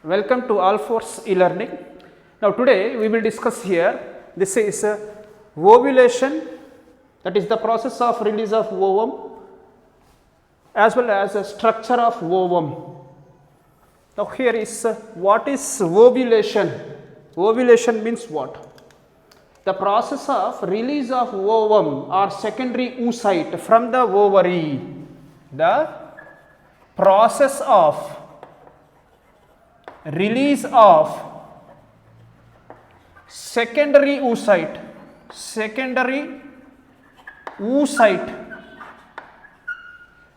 Welcome to All4 e-learning. Now today we will discuss here, this is ovulation, that is the process of release of ovum as well as a structure of ovum. Now here is what is ovulation? Ovulation means what? The process of release of ovum or secondary oocyte from the ovary. The process of release of secondary oocyte,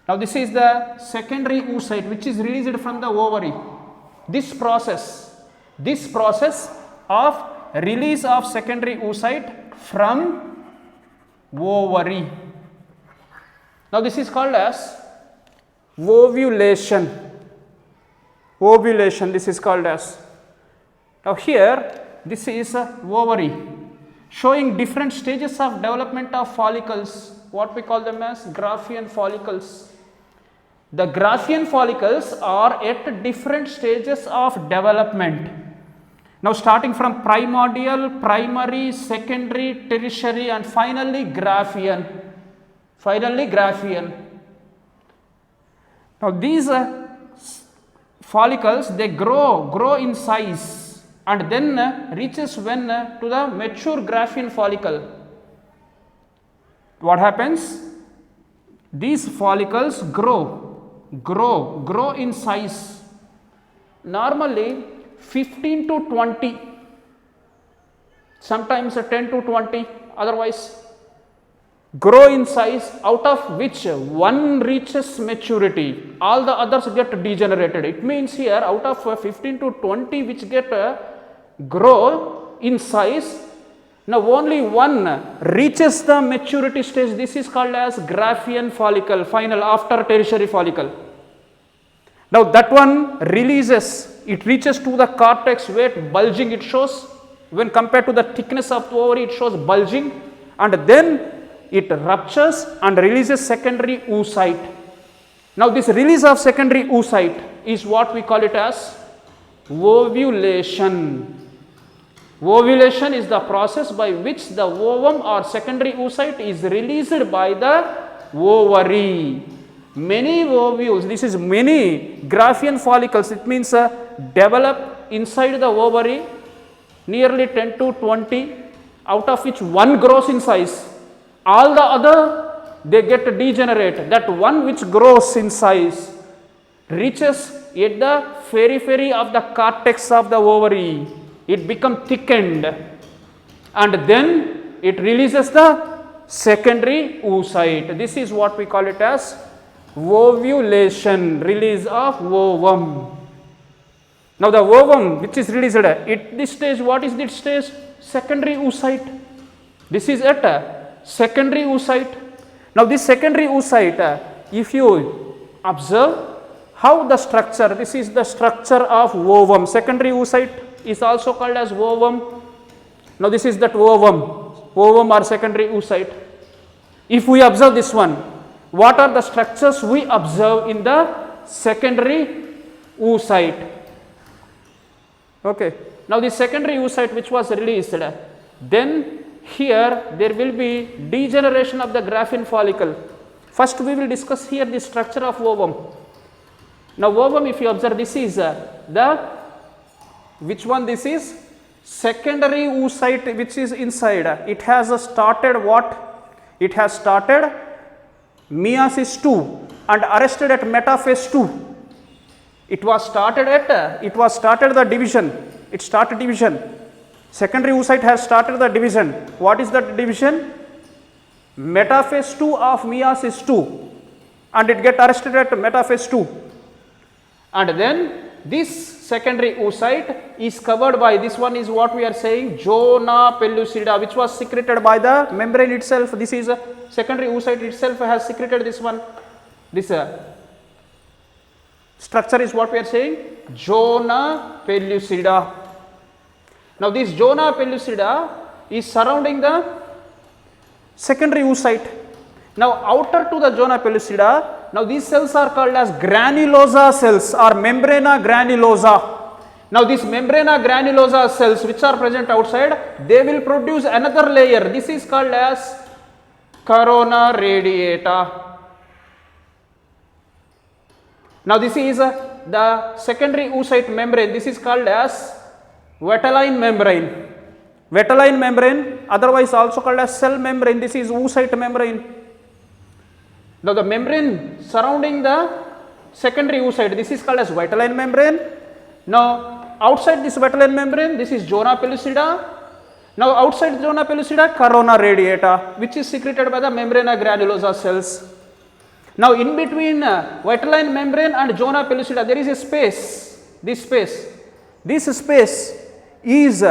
Now this is the secondary oocyte which is released from the ovary. This process of release of secondary oocyte from ovary. Now this is called as ovulation. This is called as. Now here this is ovary showing different stages of development of follicles, what we call them as Graafian follicles. The Graafian follicles are at different stages of development. Now starting from primordial, primary, secondary, tertiary and finally Graafian. Now these follicles, they grow in size and then reaches when to the mature Graafian follicle. What happens? These follicles grow in size, normally 15 to 20, sometimes 10 to 20, otherwise grow in size, out of which one reaches maturity, all the others get degenerated. It means here out of 15 to 20 which get grow in size, now only one reaches the maturity stage. This is called as Graafian follicle, final after tertiary follicle. Now that one releases, it reaches to the cortex where bulging it shows, when compared to the thickness of the ovary it shows bulging, and then it ruptures and releases secondary oocyte. Now this release of secondary oocyte is what we call it as ovulation. Ovulation is the process by which the ovum or secondary oocyte is released by the ovary. Many ovules, this is many Graafian follicles, it means develop inside the ovary, nearly 10 to 20, out of which one grows in size. All the other, they get degenerate. That one which grows in size reaches at the periphery of the cortex of the ovary. It becomes thickened and then it releases the secondary oocyte. This is what we call it as ovulation, release of ovum. Now the ovum which is released at this stage, what is this stage? Secondary oocyte. This is at secondary oocyte. Now this secondary oocyte, if you observe how the structure, this is the structure of ovum. Secondary oocyte is also called as ovum. Now this is that ovum or secondary oocyte. If we observe this one, what are the structures we observe in the secondary oocyte? Okay. Now the secondary oocyte which was released, then here there will be degeneration of the Graafian follicle. First we will discuss here the structure of ovum. Now ovum, if you observe, this is which one this is? Secondary oocyte which is inside. It has started what? It has started meiosis 2 and arrested at metaphase 2. It was started the division. It started division. Secondary oocyte has started the division. What is that division? Metaphase 2 of meiosis 2, and it get arrested at metaphase 2. And then this secondary oocyte is covered by, this one is what we are saying, zona pellucida, which was secreted by the membrane itself. This is a secondary oocyte itself has secreted this one. This structure is what we are saying, zona pellucida. Now this zona pellucida is surrounding the secondary oocyte. Now outer to the zona pellucida, now these cells are called as granulosa cells or membrana granulosa. Now these membrana granulosa cells which are present outside, they will produce another layer. This is called as corona radiata. Now this is the secondary oocyte membrane. This is called as vitelline membrane. Vitelline membrane, otherwise also called as cell membrane. This is oocyte membrane. Now the membrane surrounding the secondary oocyte, this is called as vitelline membrane. Now outside this vitelline membrane, this is zona pellucida. Now outside zona pellucida, corona radiata, which is secreted by the membrana granulosa cells. Now in between vitelline membrane and zona pellucida, there is a space. This space is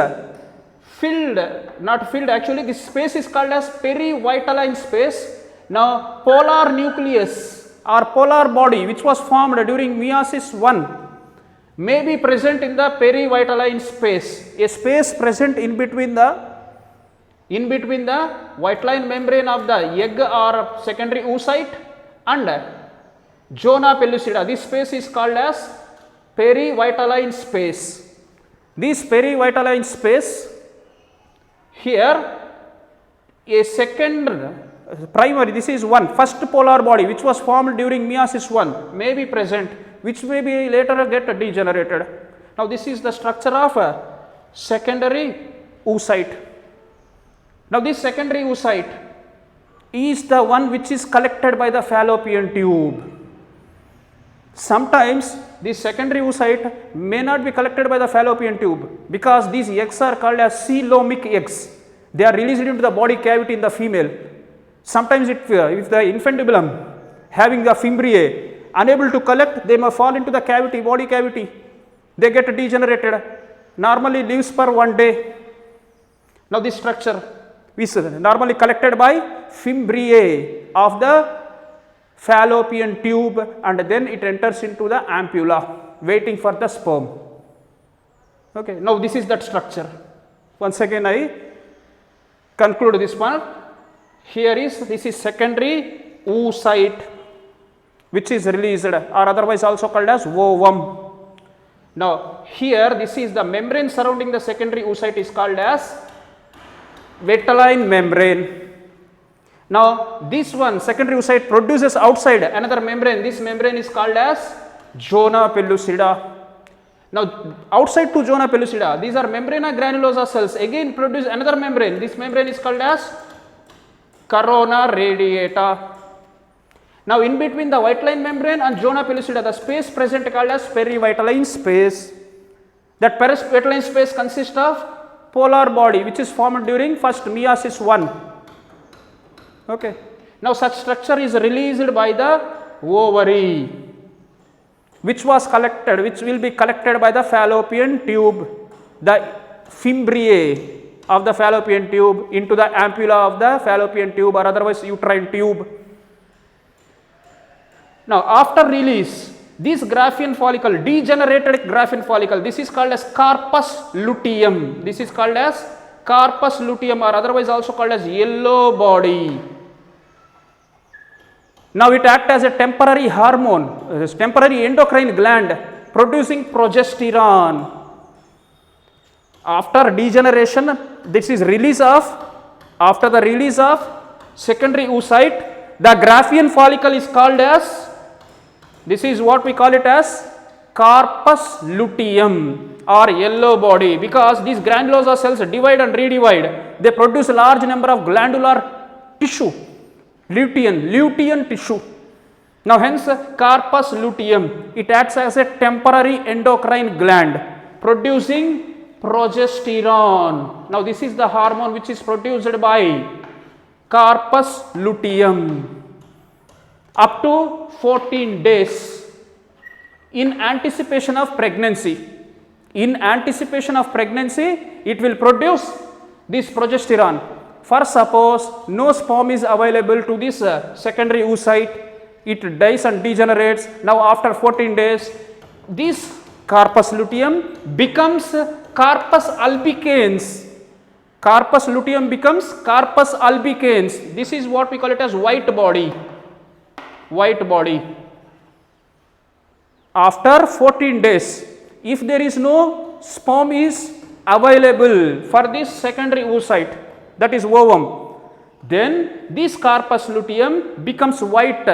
filled, not filled actually, this space is called as perivitelline space. Now polar nucleus or polar body which was formed during meiosis 1 may be present in the perivitelline space, a space present in between the vitelline membrane of the egg or secondary oocyte and zona pellucida. This space is called as perivitelline space. This perivitelline space, here a second primary, this is first polar body which was formed during meiosis 1 may be present, which may be later get degenerated. Now this is the structure of a secondary oocyte. Now this secondary oocyte is the one which is collected by the fallopian tube. Sometimes this secondary oocyte may not be collected by the fallopian tube because these eggs are called as coelomic eggs. They are released into the body cavity in the female. Sometimes if the infundibulum having the fimbriae unable to collect, they may fall into the cavity, body cavity. They get degenerated. Normally lives for 1 day. Now this structure is normally collected by fimbriae of the fallopian tube and then it enters into the ampulla waiting for the sperm. Okay, now this is that structure. Once again I conclude this part. This is secondary oocyte which is released or otherwise also called as ovum. Now here this is the membrane surrounding the secondary oocyte is called as vitelline membrane. Now this one secondary oocyte produces outside another membrane. This membrane is called as zona pellucida. Now outside to zona pellucida, these are membrana granulosa cells again produce another membrane. This membrane is called as corona radiata. Now in between the vitelline membrane and zona pellucida, the space present called as perivitelline space. That perivitelline space consists of polar body which is formed during first meiosis 1. Okay. Now such structure is released by the ovary which will be collected by the fallopian tube, the fimbriae of the fallopian tube into the ampulla of the fallopian tube or otherwise uterine tube. Now after release, this Graafian follicle, degenerated Graafian follicle, this is called as corpus luteum. This is called as corpus luteum or otherwise also called as yellow body. Now it acts as a temporary hormone, temporary endocrine gland producing progesterone. After degeneration, after the release of secondary oocyte, the Graafian follicle is called as, this is what we call it as corpus luteum or yellow body, because these granulosa cells divide and redivide. They produce a large number of glandular tissue, lutein tissue. Now hence corpus luteum, it acts as a temporary endocrine gland producing progesterone. Now this is the hormone which is produced by corpus luteum up to 14 days in anticipation of pregnancy. In anticipation of pregnancy, it will produce this progesterone. For suppose no sperm is available to this secondary oocyte, it dies and degenerates. Now after 14 days, this corpus luteum becomes corpus albicans. Corpus luteum becomes corpus albicans. This is what we call it as white body. White body. After 14 days, if there is no sperm is available for this secondary oocyte, that is ovum. Then this corpus luteum becomes white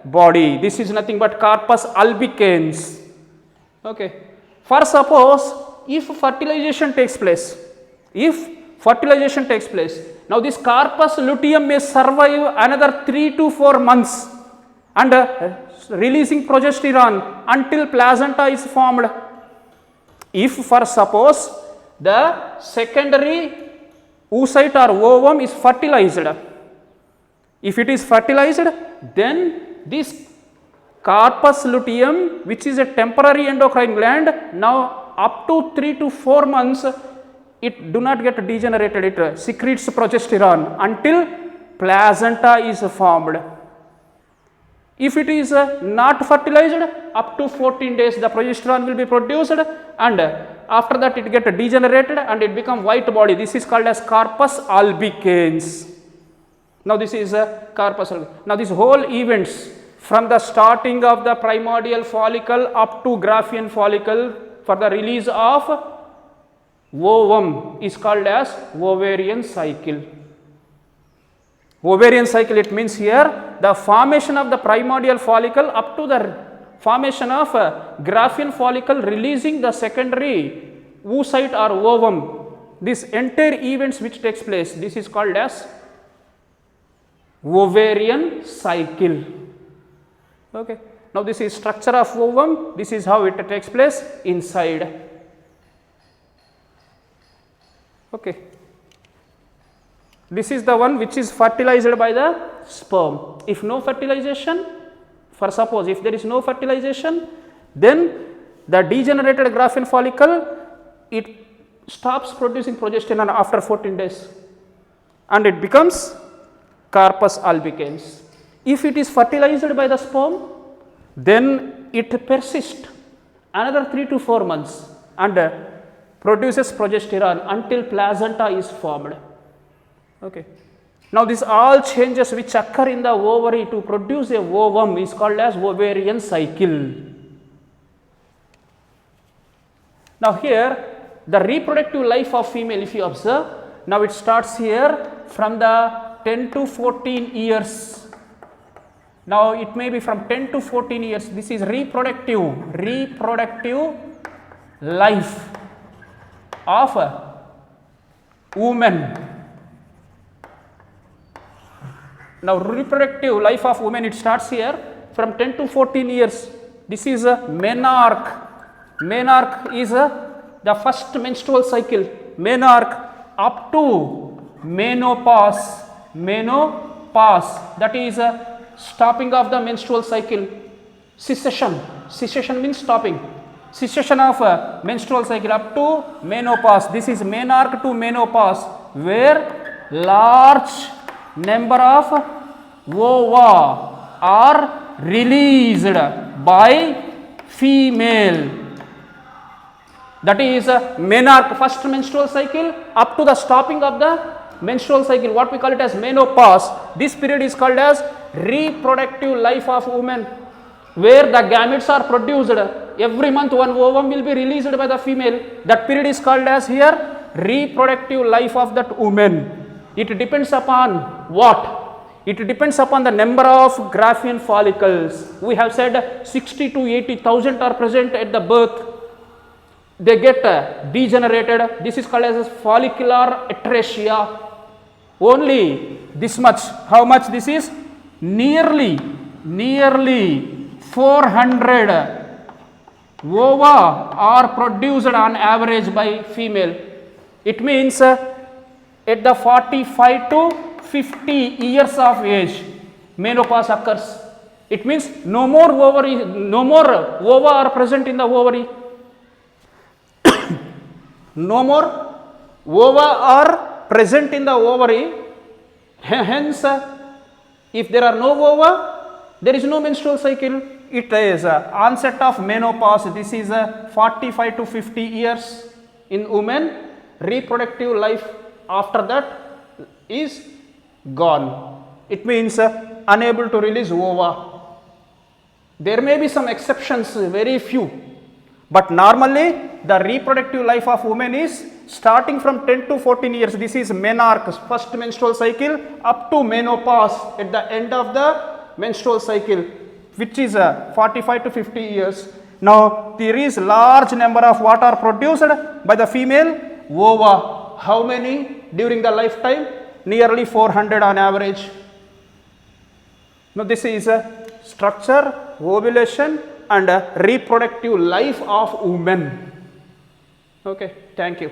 body. This is nothing but corpus albicans. Okay. For suppose if fertilization takes place, now this corpus luteum may survive another 3 to 4 months and releasing progesterone until placenta is formed. If for suppose the secondary oocyte or ovum is fertilized, if it is fertilized, then this corpus luteum, which is a temporary endocrine gland, now up to 3 to 4 months it do not get degenerated, it secretes progesterone until placenta is formed. If it is not fertilized, up to 14 days the progesterone will be produced, and after that it get degenerated and it become white body. This is called as corpus albicans. Now this is corpus albicans. Now this whole events from the starting of the primordial follicle up to Graafian follicle for the release of ovum is called as ovarian cycle. Ovarian cycle, it means here the formation of the primordial follicle up to the formation of Graafian follicle releasing the secondary oocyte or ovum. This entire events which takes place, this is called as ovarian cycle. Okay. Now this is structure of ovum, this is how it takes place inside. Okay. This is the one which is fertilized by the sperm. If no fertilization, for suppose if there is no fertilization, then the degenerated Graafian follicle, it stops producing progesterone after 14 days and it becomes corpus albicans. If it is fertilized by the sperm, then it persists another 3 to 4 months and produces progesterone until placenta is formed. Okay. Now this all changes which occur in the ovary to produce a ovum is called as ovarian cycle. Now here the reproductive life of female, if you observe, now it starts here from the 10 to 14 years. Now it may be from 10 to 14 years. This is reproductive life of a woman. Now reproductive life of women, it starts here from 10 to 14 years. This is a menarche. Menarche is the first menstrual cycle. Menarche up to menopause. Menopause, that is stopping of the menstrual cycle. Cessation. Cessation means stopping. Cessation of menstrual cycle up to menopause. This is menarche to menopause, where large number of ova are released by female. That is menarche, first menstrual cycle up to the stopping of the menstrual cycle, what we call it as menopause. This period is called as reproductive life of women, where the gametes are produced. Every month one ovum will be released by the female. That period is called as here reproductive life of that woman. It depends upon what? It depends upon the number of Graafian follicles. We have said 60 to 80,000 are present at the birth. They get degenerated. This is called as follicular atresia. Only this much. How much this is? Nearly 400 ova are produced on average by female. It means at the 45 to 50 years of age, menopause occurs. It means no more ova are present in the ovary. No more ova are present in the ovary. Hence, if there are no ova, there is no menstrual cycle. It is onset of menopause. This is 45 to 50 years in women. Reproductive life after that is gone. It means unable to release ova. There may be some exceptions, very few, but normally the reproductive life of women is starting from 10 to 14 years. This is menarche, first menstrual cycle, up to menopause at the end of the menstrual cycle, which is 45 to 50 years. Now there is large number of what are produced by the female ova. How many during the lifetime? Nearly 400 on average. Now this is a structure, ovulation and reproductive life of women. Okay, thank you.